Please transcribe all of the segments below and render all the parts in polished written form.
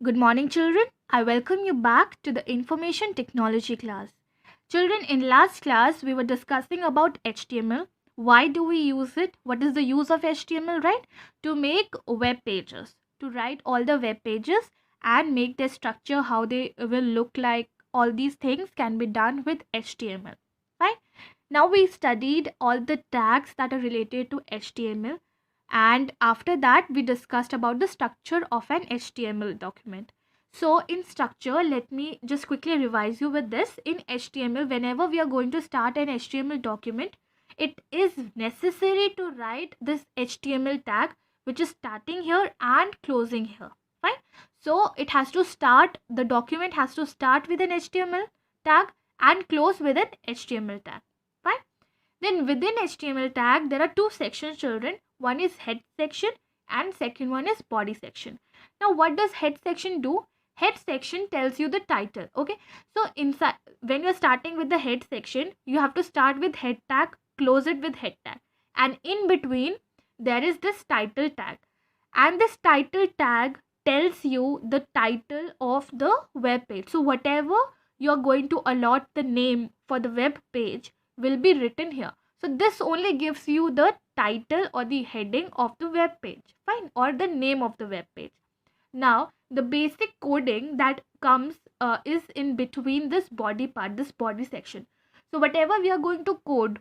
Good morning, children. I welcome you back to the information technology class. Children, in last class, we were discussing about HTML. Why do we use it? What is the use of HTML, right? To make web pages, to write all the web pages and make their structure, how they will look like. All these things can be done with HTML, right? Now we studied all the tags that are related to HTML, and after that we discussed about the structure of an HTML document. So in structure, let me just quickly revise you with this. In HTML, whenever we are going to start an HTML document, it is necessary to write this HTML tag which is starting here and closing here, fine. So it has to start, the document has to start with an HTML tag and close with an HTML tag, fine. Then within HTML tag, there are two sections, children. One is head section and second one is body section. Now, what does head section do? Head section tells you the title. Okay. So inside, when you're starting with the head section, you have to start with head tag, close it with head tag. And in between, there is this title tag. And this title tag tells you the title of the web page. So whatever you're going to allot the name for the web page will be written here. So this only gives you the title or the heading of the web page, fine, or the name of the web page. Now the basic coding that comes is in between this body part, this body section. So whatever we are going to code,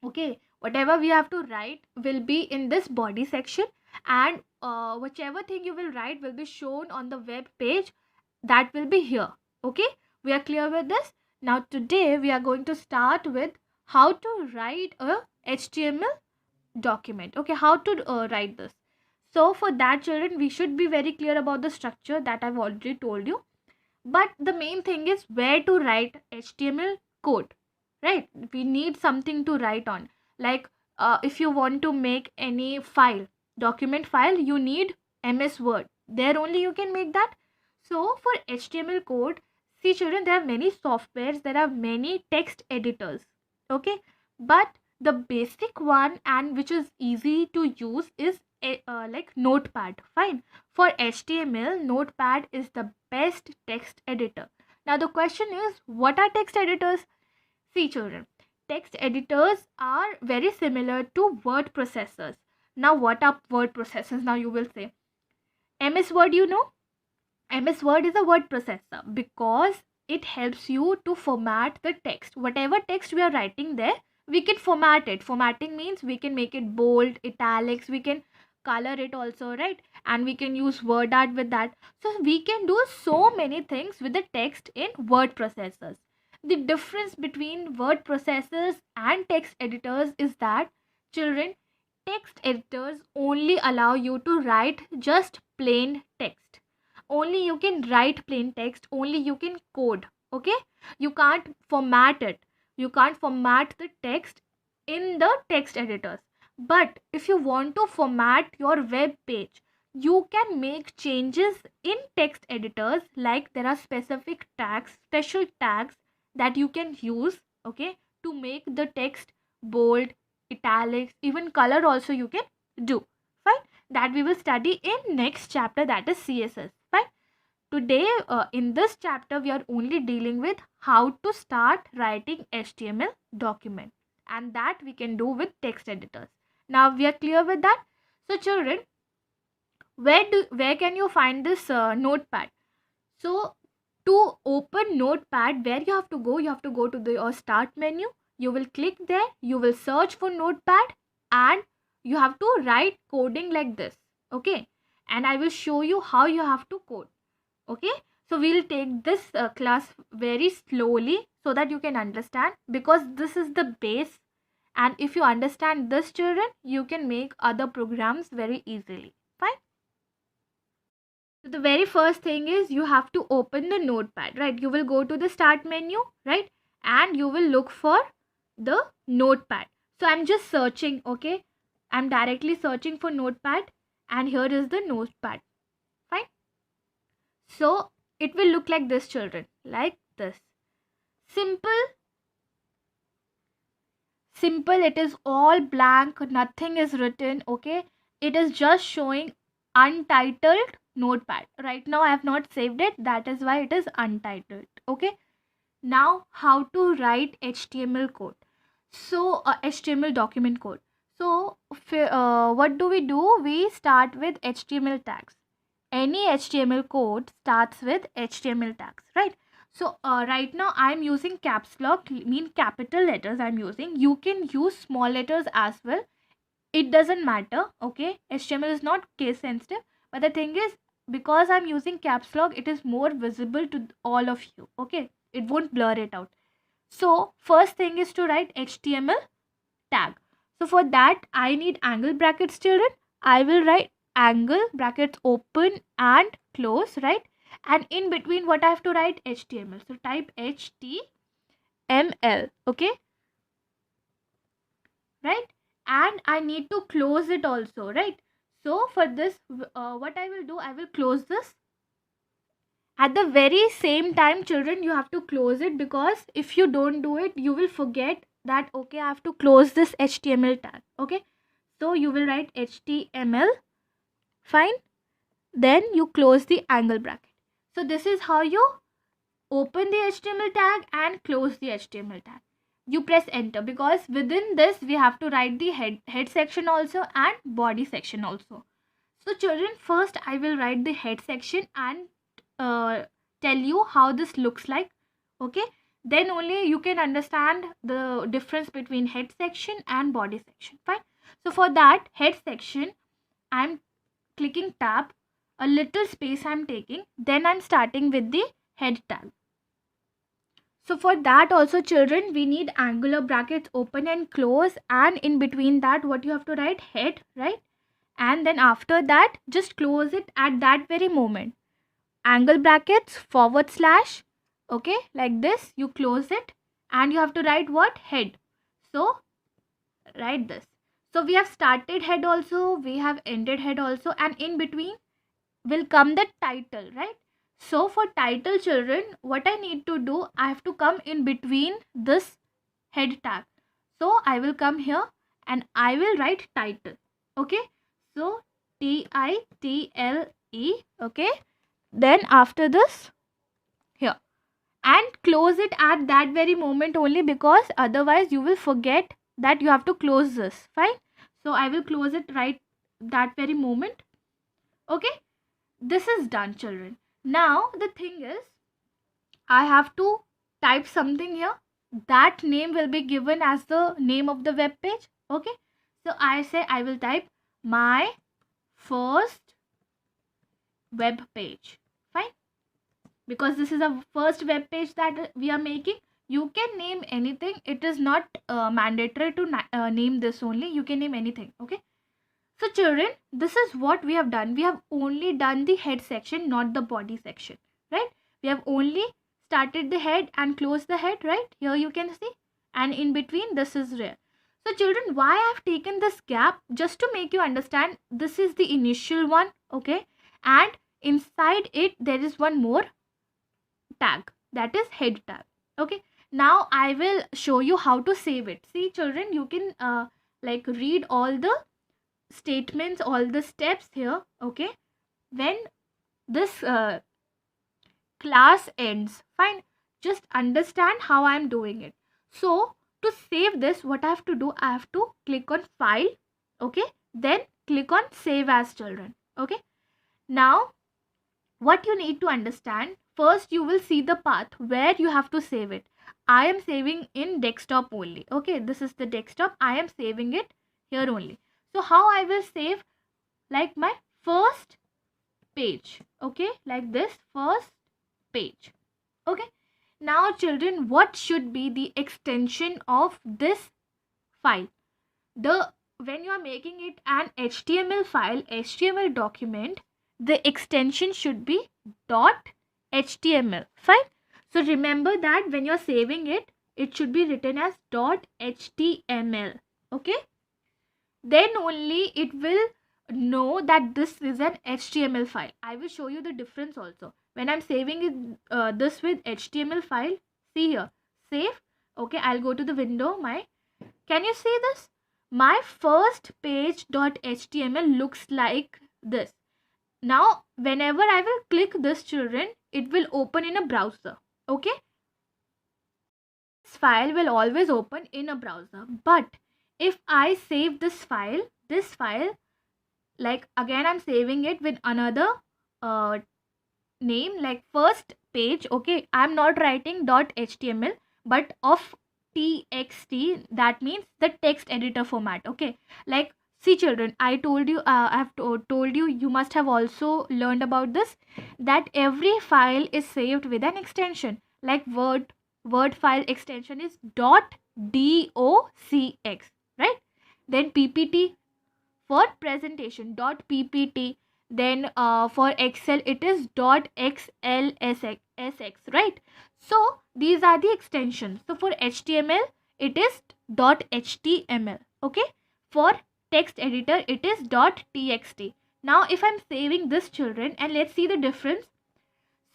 okay, whatever we have to write will be in this body section, and whichever thing you will write will be shown on the web page, that will be here. Okay, we are clear with this. Now today we are going to start with how to write a HTML document. Okay, how to write this. So for that, children, we should be very clear about the structure that I've already told you, but the main thing is where to write HTML code, right? We need something to write on. Like if you want to make any file, document file, you need MS Word. There only you can make that. So for HTML code, see children, there are many softwares, there are many text editors. Okay, but the basic one and which is easy to use is like Notepad. Fine. For HTML, Notepad is the best text editor. Now the question is, what are text editors? See children, text editors are very similar to word processors. Now what are word processors? Now you will say, MS Word, you know? MS Word is a word processor because it helps you to format the text. Whatever text we are writing there, we can format it. Formatting means we can make it bold, italics, we can color it also, right? And we can use word art with that. So we can do so many things with the text in word processors. The difference between word processors and text editors is that, children, text editors only allow you to write just plain text. Only you can write plain text, only you can code. Okay, you can't format it, you can't format the text in the text editors. But if you want to format your web page, you can make changes in text editors. Like there are specific tags, special tags that you can use, okay, to make the text bold, italics, even color also you can do, fine. That we will study in next chapter, that is CSS, fine. Today in this chapter we are only dealing with how to start writing HTML document, and that we can do with text editors. Now we are clear with that. So children, where can you find this notepad? So to open notepad, where you have to go, you have to go to the start menu. You will click there, you will search for notepad, and you have to write coding like this. Okay, and I will show you how you have to code. Okay, so we'll take this class very slowly so that you can understand, because this is the base, and if you understand this, children, you can make other programs very easily, fine. So the very first thing is you have to open the notepad, right? You will go to the start menu, right? And you will look for the notepad. So I'm just searching, okay? I'm directly searching for notepad, and here is the notepad, fine. So it will look like this, children, like this. Simple, simple. It is all blank, nothing is written, okay? It is just showing untitled notepad. Right now I have not saved it, that is why it is untitled. Okay, now how to write HTML code. So HTML document code. So what do? We start with HTML tags. Any HTML code starts with HTML tags, right? So right now I'm using caps lock, mean capital letters I'm using. You can use small letters as well, it doesn't matter. Okay, HTML is not case sensitive, but the thing is, because I'm using caps lock, it is more visible to all of you. Okay, it won't blur it out. So first thing is to write HTML tag. So for that I need angle brackets, children. I will write angle brackets open and close, right? And in between what I have to write? HTML. So type HTML. Okay, right? And I need to close it also, right? So for this, what I will do, I will close this. At the very same time, children, you have to close it, because if you don't do it, you will forget that, okay, I have to close this HTML tag. Okay, so you will write HTML, fine. Then you close the angle bracket. So this is how you open the HTML tag and close the HTML tag. You press enter, because within this we have to write the head section also and body section also. So children, first I will write the head section and tell you how this looks like. Okay, then only you can understand the difference between head section and body section. Fine. So for that head section, I'm clicking tab, a little space I'm taking, then I'm starting with the head tag. So for that also, children, we need angular brackets open and close, and in between that what you have to write? Head, right? And then after that just close it at that very moment. Angle brackets /, okay, like this you close it, and you have to write what? Head. So write this. So we have started head also, we have ended head also, and in between will come the title, right? So for title, children, what I need to do, I have to come in between this head tag. So I will come here and I will write title. Okay, so title, okay, then after this here, and close it at that very moment only, because otherwise you will forget that you have to close this. Fine, so I will close it right that very moment. Okay, this is done, children. Now the thing is, I have to type something here. That name will be given as the name of the web page. Okay, so I say I will type my first web page. Fine, because this is a first web page that we are making. You can name anything, it is not mandatory to name this only. You can name anything. Okay, so children, this is what we have done. We have only done the head section, not the body section, right? We have only started the head and closed the head, right? Here you can see, and in between this is rare. So children, why I have taken this gap? Just to make you understand, this is the initial one, okay? And inside it there is one more tag, that is head tag. Okay, now I will show you how to save it. See children, you can like read all the statements, all the steps here. Okay, when this class ends, fine, just understand how I am doing it. So to save this, what I have to do, I have to click on file, okay, then click on save as, children. Okay, now what you need to understand, first you will see the path where you have to save it. I am saving in desktop only. Okay, this is the desktop, I am saving it here only. So how I will save? Like my first page. Okay, like this, first page. Okay, now children, what should be the extension of this file? When you are making it an HTML file, HTML document, the extension should be .html. Fine, so remember that when you're saving it, it should be written as .html. Okay, then only it will know that this is an HTML file. I will show you the difference also. When I'm saving it, this with HTML file, see here, save. Okay, I'll go to the window. Can you see this? My first page.html looks like this. Now whenever I will click this, children, it will open in a browser. Okay, this file will always open in a browser. But if I save this file, like again I'm saving it with another uh, name, like first page. Okay, I'm not writing .html but of txt, that means the text editor format. Okay, like see children, I told you, told you, you must have also learned about this, that every file is saved with an extension. Like word file extension is .docx, right? Then ppt for presentation .ppt, then for excel it is .xlsx, right? So these are the extensions. So for html it is .html. Okay, for text editor it is .txt. Now if I'm saving this, children, and let's see the difference.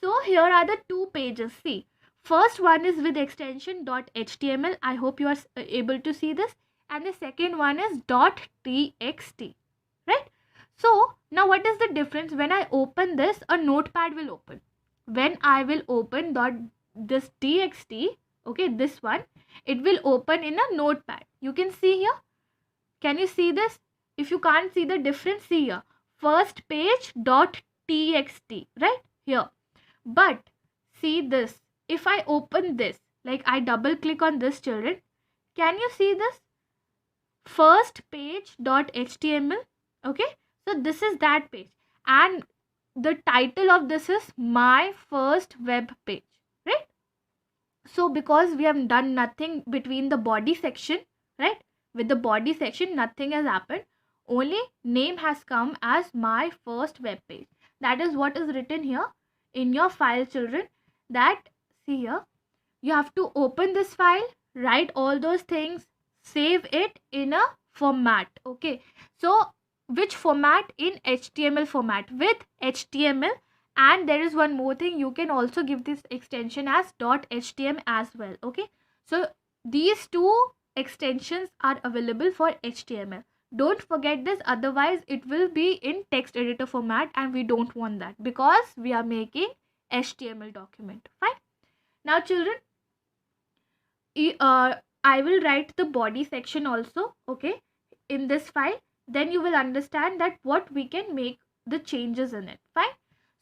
So here are the two pages. See, first one is with extension .html. I hope you are able to see this. And the second one is .txt, right? So now what is the difference? When I open this, a notepad will open. When I will open this txt, okay, this one, it will open in a notepad. You can see here. Can you see this? If you can't see the difference, see here. First page .txt, right? Here. But see this, if I open this, like I double click on this, children, can you see this? First page .html. Okay, so this is that page, and the title of this is my first web page, right? So because we have done nothing between the body section, right? With the body section nothing has happened, only name has come as my first web page. That is what is written here in your file, children. That, see here, you have to open this file, write all those things, save it in a format. Okay, so which format? In html format with html. And there is one more thing, you can also give this extension as .htm as well. Okay, so these two extensions are available for html. Don't forget this, otherwise it will be in text editor format, and we don't want that because we are making html document. Fine. Now children, I will write the body section also, okay, in this file. Then you will understand that what we can make the changes in it. Fine.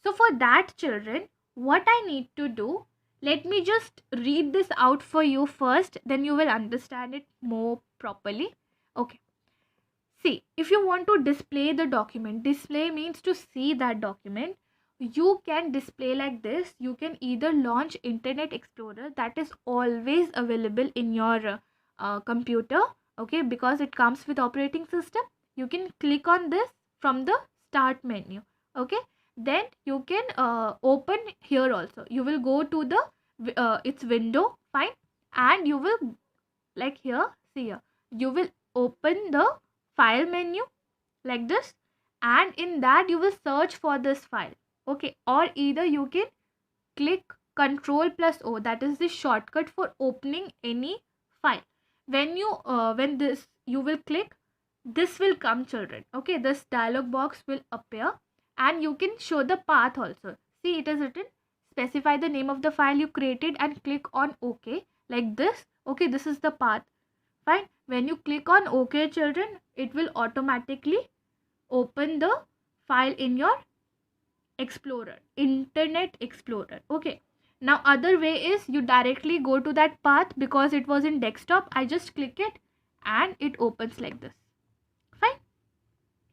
So for that, children, what I need to do, let me just read this out for you first, then you will understand it more properly. Okay. See, if you want to display the document, display means to see that document, you can display like this. You can either launch Internet Explorer, that is always available in your computer, okay, because it comes with operating system. You can click on this from the start menu. Okay, then you can open here also. You will go to the its window. Fine. And you will, like here, see here, you will open the file menu like this, and in that you will search for this file. Okay, or either you can click Ctrl+O, that is the shortcut for opening any file. When you when this you will click, this will come, children. Okay, this dialog box will appear, and you can show the path also. See, it is written specify the name of the file you created and click on OK like this. Okay, this is the path. Fine. When you click on OK, children, it will automatically open the file in your Explorer, Internet Explorer. Okay, now other way is you directly go to that path. Because it was in desktop, I just click it and it opens like this. Fine.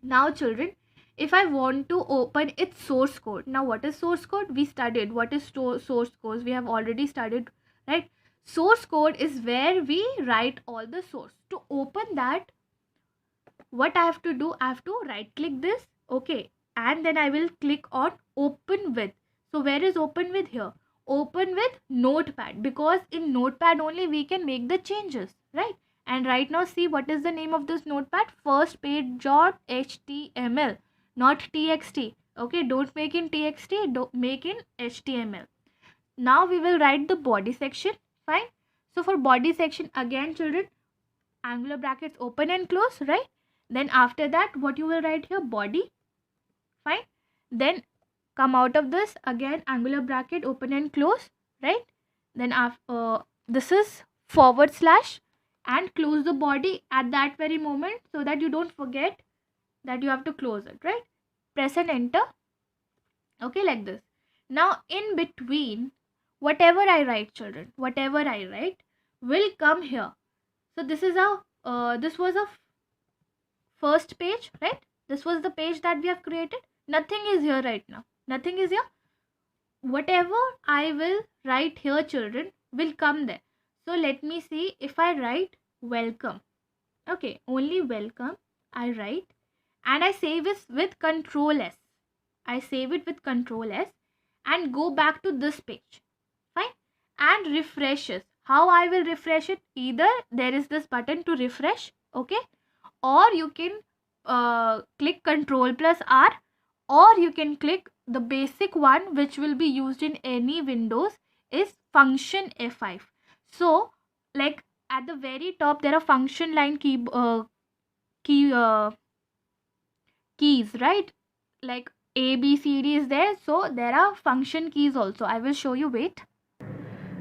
Now children, if I want to open its source code, now what is source code? We studied what is source code. We have already studied, right? Source code is where we write all the source. To open that, what I have to do, I have to right click this, okay, and then I will click on open with. So where is open with? Here, open with notepad, because in notepad only we can make the changes, right? And right now, see, what is the name of this notepad? First page .html, not txt. Okay, don't make in txt, don't make in html. Now we will write the body section. Fine. So for body section, again children, angular brackets open and close, right? Then after that, what you will write here? Body. Fine. Then come out of this, again angular bracket open and close, right? Then this is forward slash and close the body at that very moment so that you don't forget that you have to close it, right? Press and enter. Okay, like this. Now in between, whatever I write, children, whatever I write will come here. So this is this was a first page, right? This was the page that we have created. Nothing is here right now. Nothing is here. Whatever I will write here, children, will come there. So let me see if I write welcome. Okay, only welcome I write, and I save it with Control S. I save it with Control S and go back to this page. Fine. And refreshes. How I will refresh it? Either there is this button to refresh, okay, or you can click Control plus R, or you can click the basic one which will be used in any Windows is function F5. So like at the very top there are function line keys, right? Like A, B, C, D is there. So there are function keys also. I will show you, wait.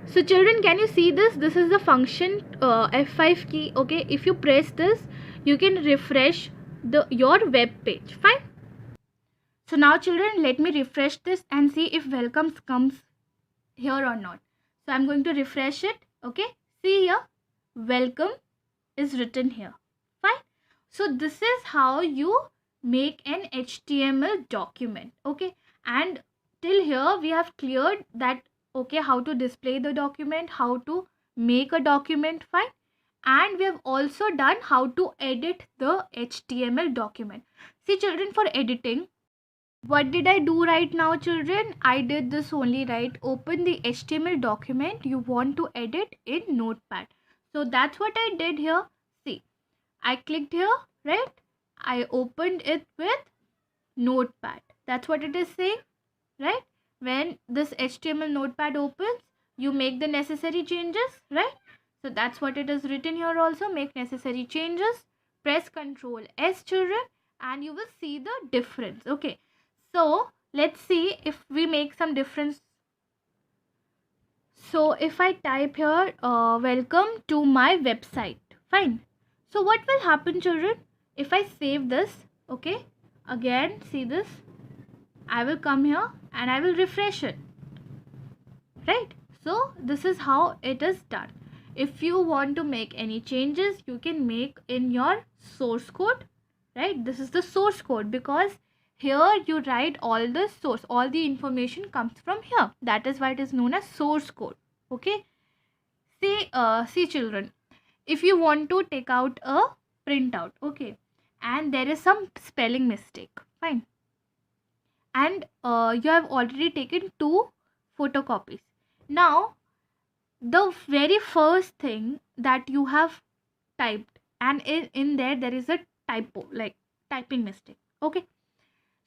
So children, can you see this? This is the function F5 key. Okay, if you press this, you can refresh your web page. Fine. So now children, let me refresh this and see if welcome comes here or not. So I'm going to refresh it. Okay, see here, welcome is written here. Fine. So this is how you make an HTML document. Okay, and till here we have cleared that, okay, how to display the document, how to make a document. Fine. And we have also done how to edit the HTML document. See children, for editing, what did I do right now, children? I did this only, right? Open the HTML document you want to edit in Notepad. So that's what I did here. See, I clicked here, right? I opened it with Notepad. That's what it is saying, right? When this HTML Notepad opens, you make the necessary changes, right? So that's what it is written here also. Make necessary changes. Press Control S, children, and you will see the difference. Okay. So let's see if we make some difference. So if I type here, welcome to my website. Fine. So what will happen, children? If I save this, okay, again, see this. I will come here and I will refresh it. Right? So this is how it is done. If you want to make any changes, you can make in your source code. Right? This is the source code, because here you write all the source, all the information comes from here. That is why it is known as source code. Okay. See children, if you want to take out a printout, okay, and there is some spelling mistake, fine, and you have already taken 2 photocopies. Now the very first thing that you have typed, and in there is a typo, like typing mistake, okay.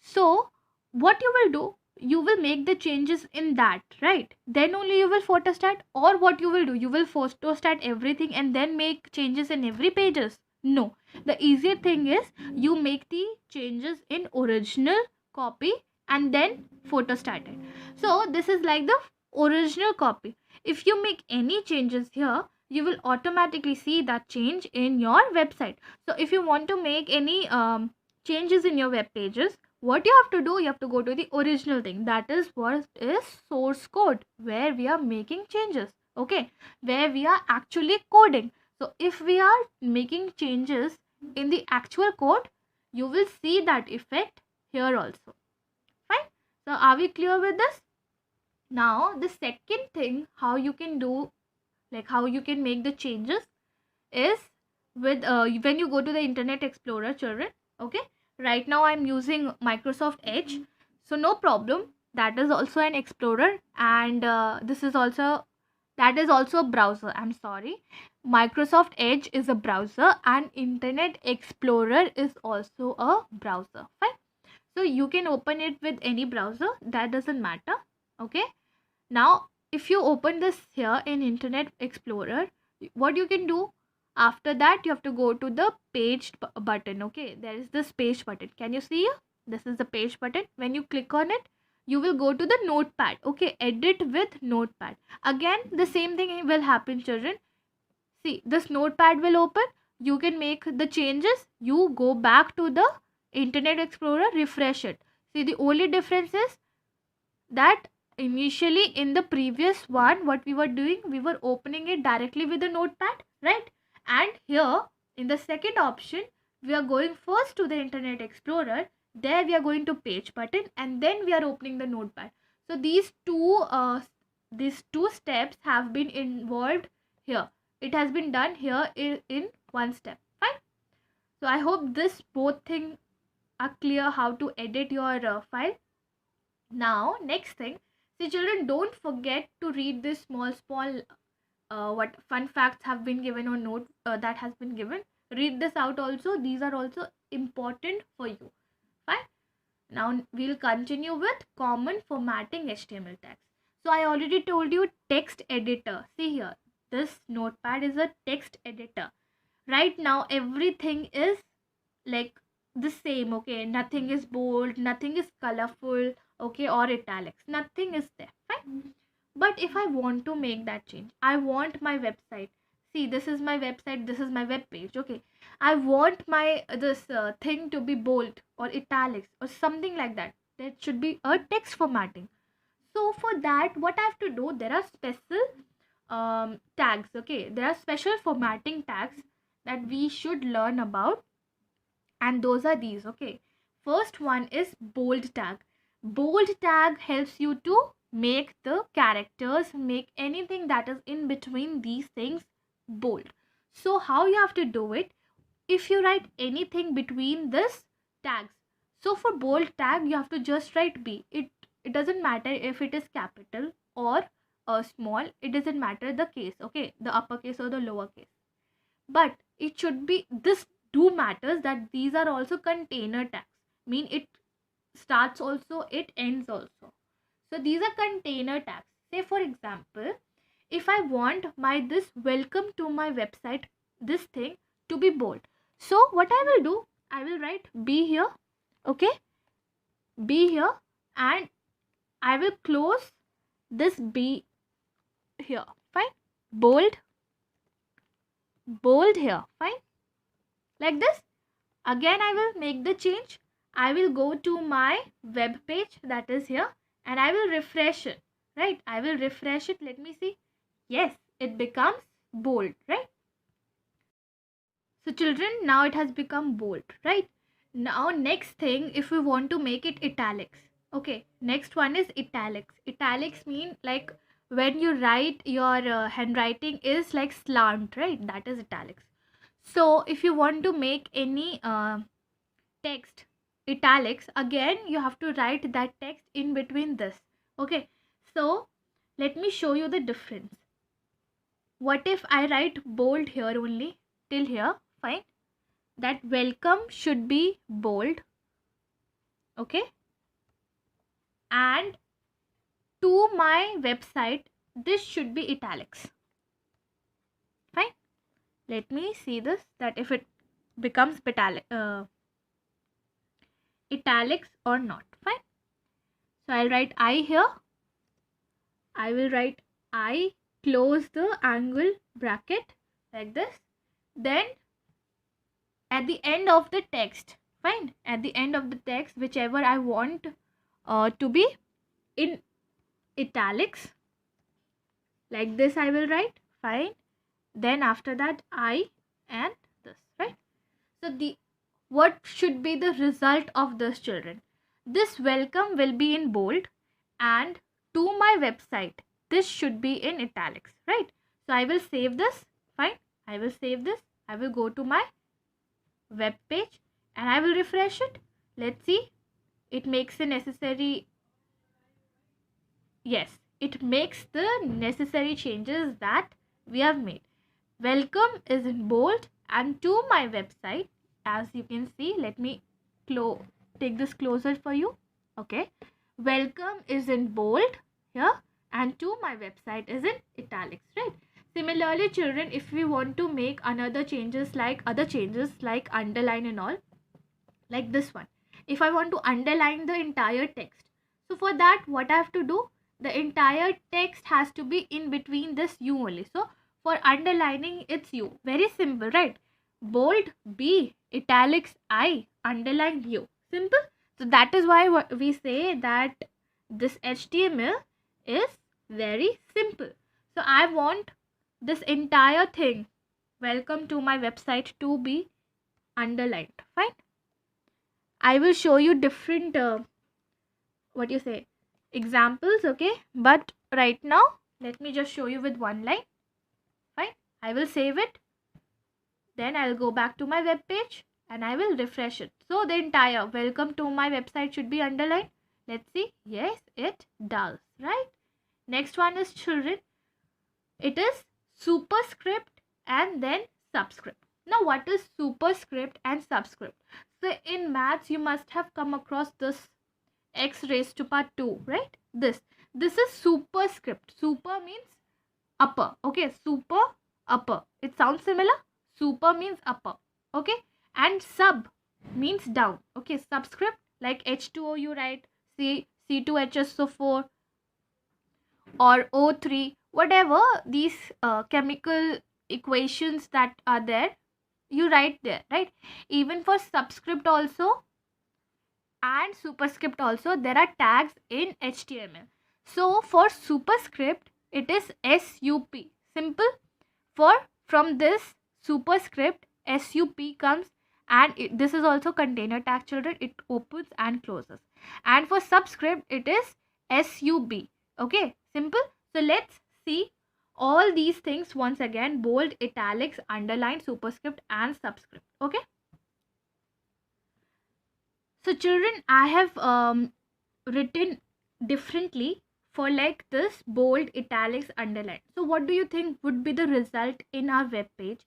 So what you will do, you will make the changes in that, right? Then only you will photostat. Or what you will do, you will photostat everything and then make changes in every pages. No, the easier thing is you make the changes in original copy and then photostat it. So this is like the original copy. If you make any changes here, you will automatically see that change in your website. So if you want to make any changes in your web pages, what you have to do, you have to go to the original thing. That is what is source code, where we are making changes, okay, where we are actually coding. So if we are making changes in the actual code, you will see that effect here also. Fine. So are we clear with this? Now the second thing, how you can do, like how you can make the changes, is with when you go to the Internet Explorer, children, okay. Right now I'm using Microsoft Edge, so no problem, that is also an explorer, and this is also, that is also a browser. I'm sorry, Microsoft Edge is a browser and Internet Explorer is also a browser. Fine. So you can open it with any browser, that doesn't matter, okay. Now if you open this here in Internet Explorer, what you can do, after that you have to go to the page button, okay. There is this page button, can you see? This is the page button. When you click on it, you will go to the notepad. Okay, edit with notepad. Again, the same thing will happen, children. See, this notepad will open. You can make the changes. You go back to the Internet Explorer, refresh it. See, the only difference is that initially in the previous one, what we were doing, we were opening it directly with the notepad, right? And here in the second option, we are going first to the Internet Explorer. There we are going to page button, and then we are opening the notepad. So these two steps have been involved here. It has been done here in one step. Fine. So I hope this both things are clear how to edit your file. Now next thing, see children, don't forget to read this small what fun facts have been given or note that has been given. Read this out also. These are also important for you. Fine. Now we'll continue with common formatting HTML tags. So I already told you text editor. See here, this notepad is a text editor. Right now everything is like the same. Okay, nothing is bold, nothing is colorful, okay, or italics, nothing is there. Fine. But if I want to make that change, I want my website, see this is my website, this is my web page, okay, I want my this thing to be bold or italics or something like that. There should be a text formatting. So for that, what I have to do, there are special tags. Okay, there are special formatting tags that we should learn about, and those are these. Okay, first one is bold tag. Bold tag helps you to make the characters, make anything that is in between these things bold. So how you have to do it, if you write anything between this tags, so for bold tag you have to just write B. It doesn't matter if it is capital or small, it doesn't matter the case, okay, the uppercase or the lowercase, but it should be, this do matters that these are also container tags, mean it starts also, it ends also. So these are container tags. Say for example, if I want my this welcome to my website, this thing to be bold, so what I will do, I will write B here, okay, B here, and I will close this B here. Fine. Bold here. Fine. Like this. Again I will make the change. I will go to my web page, that is here, and I will refresh it. Right. I will refresh it. Let me see. Yes, it becomes bold. Right. So children, now it has become bold. Right. Now next thing, if we want to make it italics. Okay. Next one is italics. Italics mean like when you write, your handwriting is like slant, right? That is italics. So if you want to make any text italics, again you have to write that text in between this. Okay, so let me show you the difference. What if I write bold here only till here? Fine, that welcome should be bold, okay, and to my website this should be italics. Fine, let me see this, that if it becomes italics or not. Fine, so I'll write I here, I will write I, close the angle bracket like this, then at the end of the text, fine, at the end of the text, whichever I want to be in italics, like this I will write. Fine, then after that I and this, right? So the what should be the result of this, children? This welcome will be in bold, and to my website this should be in italics, right? So I will save this. Fine, I will save this. I will go to my web page and I will refresh it. Let's see, it makes the necessary, yes, it makes the necessary changes that we have made. Welcome is in bold, and to my website, as you can see, let me take this closer for you. Okay, welcome is in bold here, and to my website is in italics, right? Similarly, children, if we want to make other changes like underline and all, like this one, if I want to underline the entire text. So for that, what I have to do, the entire text has to be in between this U only. So for underlining, it's U. Very simple, right? Bold B, italics I, underline U. Simple. So that is why we say that this HTML is very simple. So I want this entire thing, welcome to my website, to be underlined. Fine. I will show you different examples, okay? But right now, let me just show you with one line. Fine. I will save it. Then I'll go back to my web page and I will refresh it. So the entire welcome to my website should be underlined. Let's see. Yes, it does, right? Next one is children. It is superscript and then subscript. Now, what is superscript and subscript? So in maths, you must have come across this x raised to power 2, right? This is superscript. Super means upper. Okay, super, upper. It sounds similar. Super means upper. Okay, and sub means down. Okay, subscript, like H2O you write, C2HSO4 or O3, whatever these chemical equations that are there, you write there, right? Even for subscript also and superscript also, there are tags in HTML. So for superscript, it is SUP. Simple. From this superscript, SUP comes, and this is also container tag, children. It opens and closes. And for subscript, it is SUB. Okay, simple. So let's see all these things once again: bold, italics, underline, superscript, and subscript. Okay. So children, I have written differently for like this bold, italics, underline. So what do you think would be the result in our web page?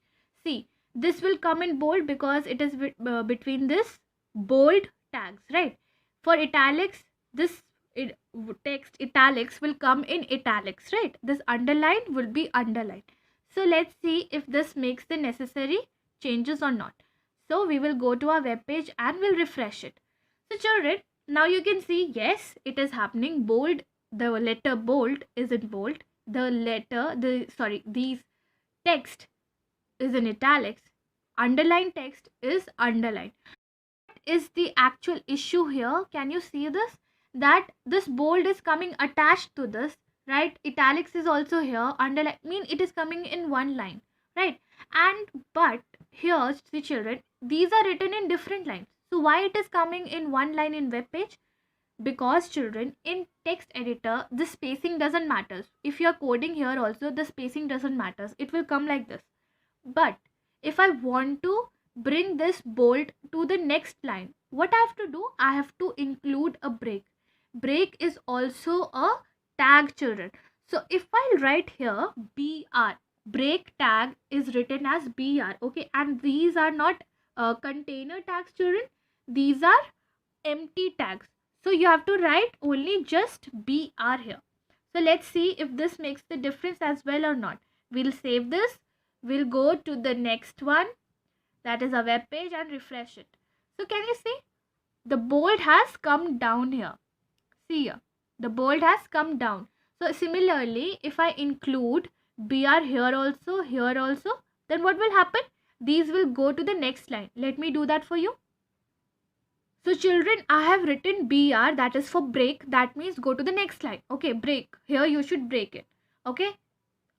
See, this will come in bold because it is between this bold tags, right? For italics, this text italics will come in italics, right? This underline will be underlined. So let's see if this makes the necessary changes or not. So we will go to our web page and we'll refresh it. So children, now you can see, yes, it is happening. Bold, the letter bold is in bold. These text is in italics. Underline text is underlined. What is the actual issue here? Can you see this? That this bold is coming attached to this, right? Italics is also here. Underline, it is coming in one line, right? But here, see children, these are written in different lines. So why it is coming in one line in web page? Because children, in text editor, the spacing doesn't matter. If you are coding here also, the spacing doesn't matter. It will come like this. But if I want to bring this bold to the next line, what I have to do? I have to include a break. Break is also a tag, children. So if I write here BR, break tag is written as BR. Okay, and these are not container tags, children. These are empty tags. So you have to write only just BR here. So let's see if this makes the difference as well or not. We'll save this. We'll go to the next one. That is a web page and refresh it. So can you see? The bold has come down here. See here. The bold has come down. So similarly, if I include BR here also, then what will happen? These will go to the next line. Let me do that for you. So children, I have written BR, that is for break. That means go to the next line. Okay, break. Here you should break it. Okay.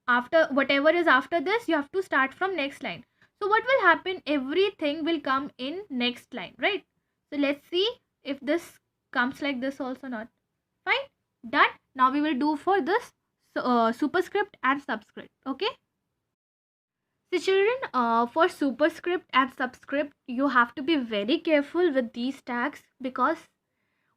After whatever is after this, you have to start from next line. So what will happen? Everything will come in next line, right? So let's see if this comes like this also not. Fine. Done. Now we will do for this superscript and subscript. Okay. So children, for superscript and subscript, you have to be very careful with these tags, because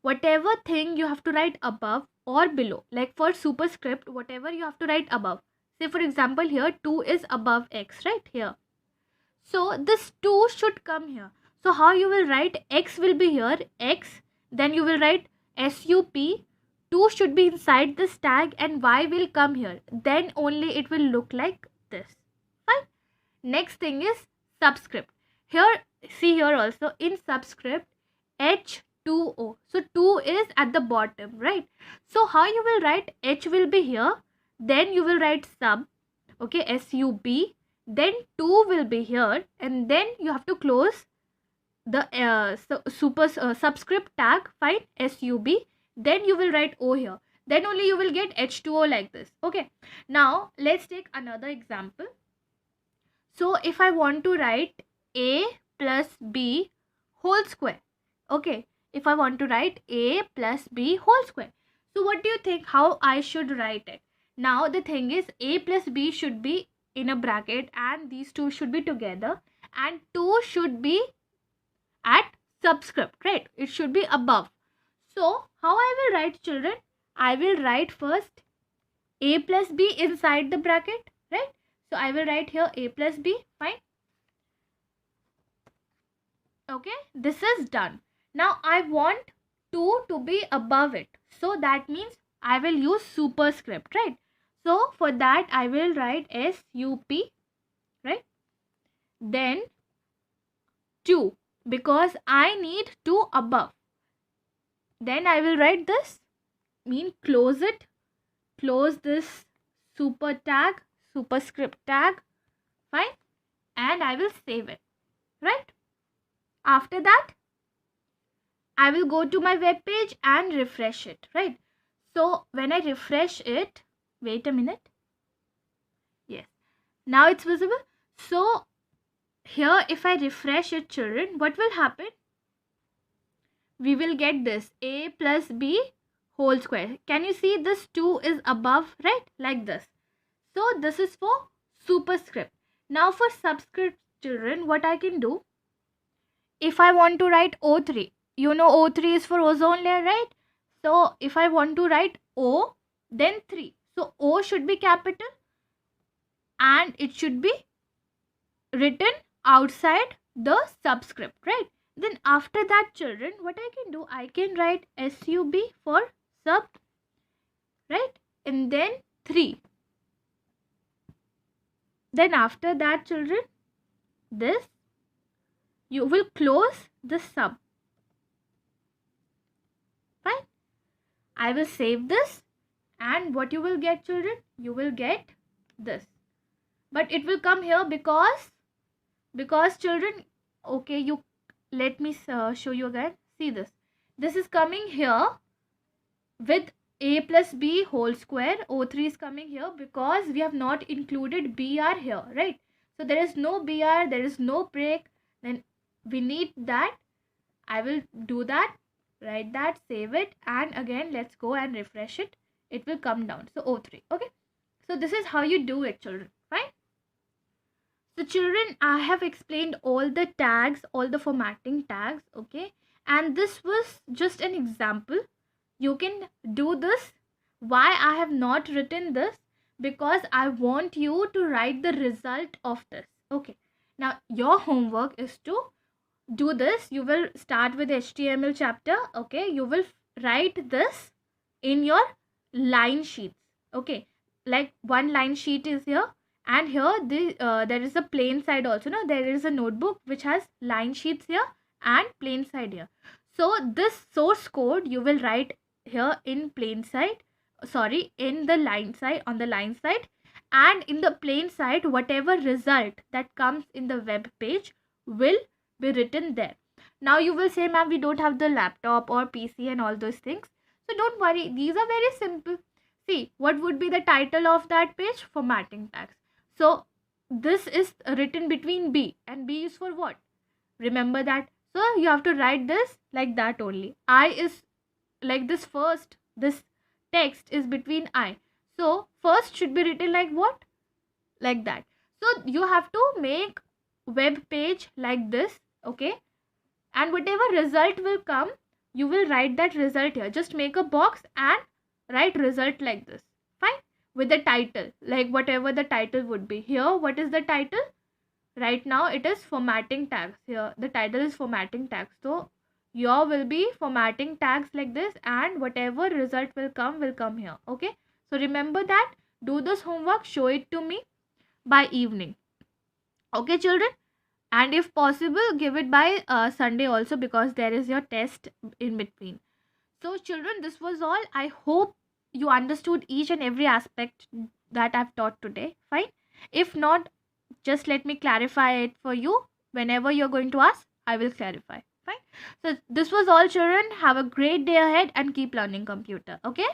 whatever thing you have to write above or below, like for superscript, whatever you have to write above. Say for example here 2 is above x, right here. So this 2 should come here. So how you will write? X will be here, x, then you will write SUP, 2 should be inside this tag, and y will come here. Then only it will look like this. Fine. Next thing is subscript. Here, see here also in subscript, H 2O. So 2 is at the bottom, right? So how you will write? H will be here, then you will write sub, okay, SUB, then 2 will be here, and then you have to close the subscript tag, fine, SUB, then you will write O here, then only you will get H2O like this. Okay, now let's take another example. So if I want to write A plus B whole square, okay, if I want to write A plus B whole square, so what do you think how I should write it? Now the thing is, A plus B should be in a bracket and these two should be together, and 2 should be at subscript, right? It should be above. So how I will write, children? I will write first A plus B inside the bracket, right? So I will write here A plus B, fine. Okay, this is done. Now I want 2 to be above it. So that means I will use superscript, right? So for that I will write SUP, right? Then 2, because I need 2 above. Then I will write this, mean close it, close this super tag, superscript tag, fine, and I will save it, right? After that, I will go to my web page and refresh it, right? So when I refresh it, wait a minute. Yes, now it's visible. So here, if I refresh it, children, what will happen? We will get this A plus B whole square. Can you see this 2 is above, right? Like this. So this is for superscript. Now for subscript, children, what I can do? If I want to write O3, you know O3 is for ozone layer, right? So if I want to write O, then 3. So O should be capital and it should be written outside the subscript, right? Then after that, children, what I can do? I can write SUB for sub, right? And then 3. Then after that, children, this, you will close the sub. Fine. I will save this, and what you will get, children? You will get this. But it will come here because children, okay, you let me show you again. See this. This is coming here with A plus B whole square. O3 is coming here because we have not included BR here, right? So there is no BR, there is no break. Then we need that. I will do that, write that, save it, and again let's go and refresh it. It will come down. So O3, okay? So this is how you do it, children, fine? So children, I have explained all the tags, all the formatting tags, okay? And this was just an example. You can do this. Why I have not written this? Because I want you to write the result of this, okay? Now your homework is to do this. You will start with HTML chapter, okay? You will write this in your line sheets, okay? Like one line sheet is here, and here there is a plain side also. Now there is a notebook which has line sheets here and plain side here. So this source code you will write here in plain side, sorry, in the line side, on the line side, and in the plain side whatever result that comes in the web page will be written there. Now you will say, ma'am, we don't have the laptop or PC and all those things. So don't worry, these are very simple. See, what would be the title of that page? Formatting tags. So this is written between B, and B is for what? Remember that. So you have to write this like that only. I is like this first. This text is between I. So first should be written like what? Like that. So you have to make web page like this, okay? And whatever result will come, you will write that result here. Just make a box and write result like this. Fine. With the title, like whatever the title would be. Here, what is the title? Right now it is formatting tags. Here the title is formatting tags. So your will be formatting tags like this, and whatever result will come here, okay? So remember that. Do this homework, show it to me by evening, okay children? and if possible give it by Sunday also, because there is your test in between. So children, this was all. I hope you understood each and every aspect that I've taught today. Fine. If not, just let me clarify it for you. Whenever you're going to ask, I will clarify. Fine. So this was all children. Have a great day ahead and keep learning computer. Okay.